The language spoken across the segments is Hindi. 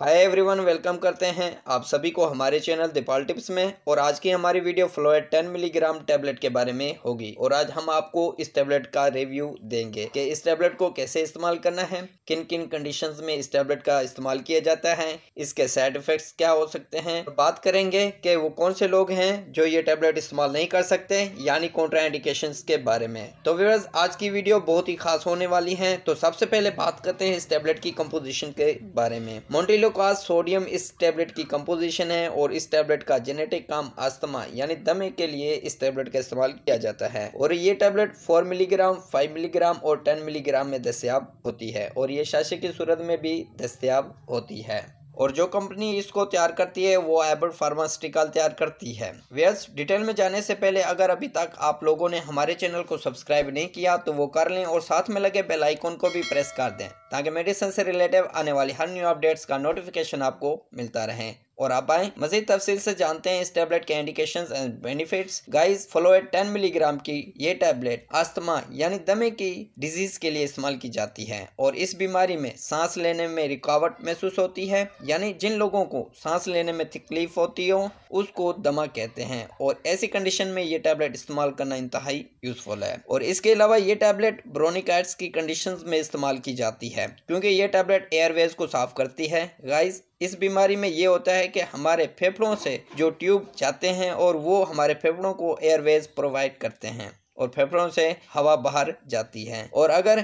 हाय एवरीवन, वेलकम करते हैं आप सभी को हमारे चैनल दीपाल टिप्स में। और आज की हमारी वीडियो फ्लोएड 10 मिलीग्राम टैबलेट के बारे में होगी। और आज हम आपको इस टैबलेट का रिव्यू देंगे कि इस टैबलेट को कैसे इस्तेमाल करना है, किन किन कंडीशंस में इस टैबलेट का इस्तेमाल किया जाता है, इसके साइड इफेक्ट्स क्या हो सकते हैं। बात करेंगे कि वो कौन से लोग हैं जो ये टैबलेट इस्तेमाल नहीं कर सकते, यानी कॉन्ट्राइंडिकेशंस के बारे में। तो व्यूअर्स, आज की वीडियो बहुत ही खास होने वाली है। तो सबसे पहले बात करते हैं इस टैबलेट की कंपोजिशन के बारे में। मोंटेलोकास सोडियम इस टैबलेट की कंपोजिशन है और इस टैबलेट का जेनेटिक काम अस्थमा यानी दमे के लिए इस टैबलेट का इस्तेमाल किया जाता है। और ये टैबलेट 4 मिलीग्राम, 5 मिलीग्राम और 10 मिलीग्राम में दस्तयाब होती है और ये शाशी की सूरत में भी दस्तयाब होती है। और जो कंपनी इसको तैयार करती है वो एबर्ट फार्मास्यूटिकल तैयार करती है। व्यूअर्स, डिटेल में जाने से पहले अगर अभी तक आप लोगों ने हमारे चैनल को सब्सक्राइब नहीं किया तो वो कर लें और साथ में लगे बेल आइकन को भी प्रेस कर दें ताकि मेडिसिन से रिलेटेड आने वाली हर न्यू अपडेट्स का नोटिफिकेशन आपको मिलता रहे। और आप आए मजीद तफसील से जानते हैं इस टैबलेट के indications and benefits. Guys, Floyd 10 milligram की ये टैबलेट अस्थमा यानी दमे की डिजीज के लिए इस्तेमाल की जाती है और इस बीमारी में सांस लेने में रुकावट महसूस होती है, यानी जिन लोगों को सांस लेने में तकलीफ होती हो उसको दमा कहते हैं। और ऐसी कंडीशन में ये टैबलेट इस्तेमाल करना इंतहाई यूजफुल है। और इसके अलावा ये टैबलेट ब्रोनिकाइटिस की कंडीशंस में इस्तेमाल की जाती है क्योंकि ये टैबलेट एयरवेज को साफ करती है। गाइस, इस बीमारी में ये होता है कि हमारे फेफड़ों से जो ट्यूब जाते हैं और वो हमारे फेफड़ों को एयरवेज प्रोवाइड करते हैं और फेफड़ों से हवा बाहर जाती है। और अगर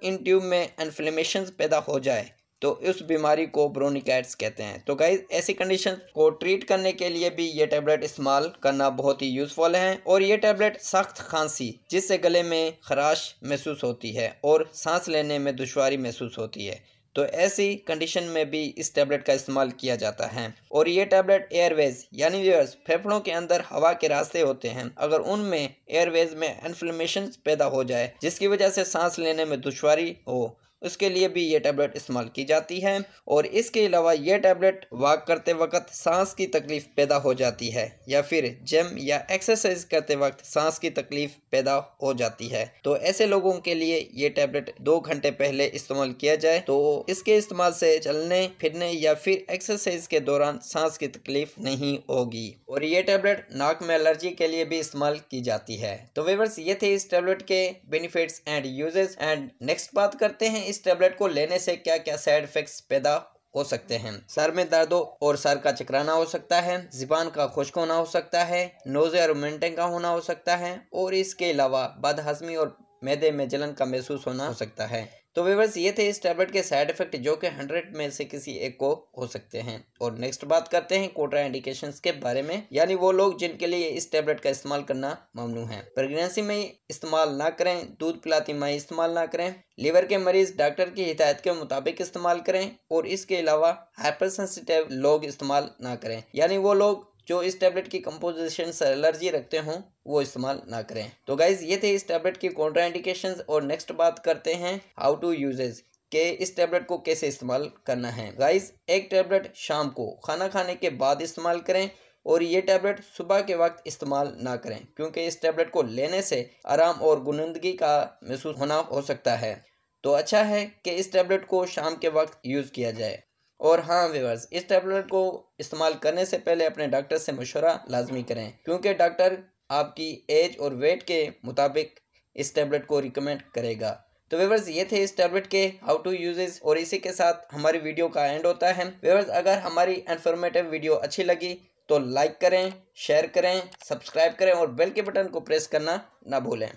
इन ट्यूब में इन्फ्लेमेशन पैदा हो जाए तो उस बीमारी को ब्रोनिकाइटिस कहते हैं। तो गाइस, ऐसी कंडीशन को ट्रीट करने के लिए भी ये टैबलेट इस्तेमाल करना बहुत ही यूजफुल है। और ये टैबलेट सख्त खांसी जिससे गले में खराश महसूस होती है और सांस लेने में दुश्वारी महसूस होती है, तो ऐसी कंडीशन में भी इस टैबलेट का इस्तेमाल किया जाता है। और ये टैबलेट एयरवेज यानी व्यूअर्स फेफड़ों के अंदर हवा के रास्ते होते हैं, अगर उनमें एयरवेज में इन्फ्लेमेशन पैदा हो जाए जिसकी वजह से सांस लेने में दुश्वारी हो, उसके लिए भी ये टैबलेट इस्तेमाल की जाती है। और इसके अलावा ये टैबलेट वॉक करते वक्त सांस की तकलीफ पैदा हो जाती है या फिर जिम या एक्सरसाइज करते वक्त सांस की तकलीफ पैदा हो जाती है, तो ऐसे लोगों के लिए ये टैबलेट 2 घंटे पहले इस्तेमाल किया जाए तो इसके इस्तेमाल से चलने फिरने या फिर एक्सरसाइज के दौरान सांस की तकलीफ नहीं होगी। और ये टैबलेट नाक में एलर्जी के लिए भी इस्तेमाल की जाती है। तो व्यूअर्स, ये थे इस टैबलेट के benefits and uses. And next बात करते हैं इस टैबलेट को लेने से क्या क्या साइड इफेक्ट्स पैदा हो सकते हैं। सर में दर्द और सर का चकराना हो सकता है, ज़ुबान का खुश्क होना हो सकता है, नोज़े और वोमिटिंग का होना हो सकता है, और इसके अलावा बदहजमी और मैदे में जलन का महसूस होना हो सकता है। तो व्यूअर्स, ये थे इस टैबलेट के साइड इफेक्ट जो कि 100 में से किसी एक को हो सकते हैं। और नेक्स्ट बात करते हैं कॉन्ट्राइंडिकेशंस के बारे में, यानी वो लोग जिनके लिए इस टैबलेट का इस्तेमाल करना ममनू है। प्रेगनेंसी में इस्तेमाल ना करें, दूध पिलाती माँ इस्तेमाल ना करें, लीवर के मरीज डॉक्टर की हिदायत के मुताबिक इस्तेमाल करें, और इसके अलावा हाइपर सेंसिटिव लोग इस्तेमाल ना करें, यानी वो लोग जो इस टैबलेट की कंपोजिशन से एलर्जी रखते हों वो इस्तेमाल ना करें। तो गाइज, ये थे इस टैबलेट की कॉन्ट्राइंडिकेशंस। और नेक्स्ट बात करते हैं हाउ टू यूजेस के इस टैबलेट को कैसे इस्तेमाल करना है। गाइज, एक टैबलेट शाम को खाना खाने के बाद इस्तेमाल करें और ये टैबलेट सुबह के वक्त इस्तेमाल ना करें क्योंकि इस टैबलेट को लेने से आराम और गुनंदगी का महसूस होना हो सकता है। तो अच्छा है कि इस टैबलेट को शाम के वक्त यूज़ किया जाए। और हाँ व्यूअर्स, इस टैबलेट को इस्तेमाल करने से पहले अपने डॉक्टर से मशवरा लाजमी करें क्योंकि डॉक्टर आपकी एज और वेट के मुताबिक इस टैबलेट को रिकमेंड करेगा। तो व्यूअर्स, ये थे इस टैबलेट के हाउ टू यूजेस। और इसी के साथ हमारी वीडियो का एंड होता है। व्यूअर्स, अगर हमारी इन्फॉर्मेटिव वीडियो अच्छी लगी तो लाइक करें, शेयर करें, सब्सक्राइब करें और बेल के बटन को प्रेस करना ना भूलें।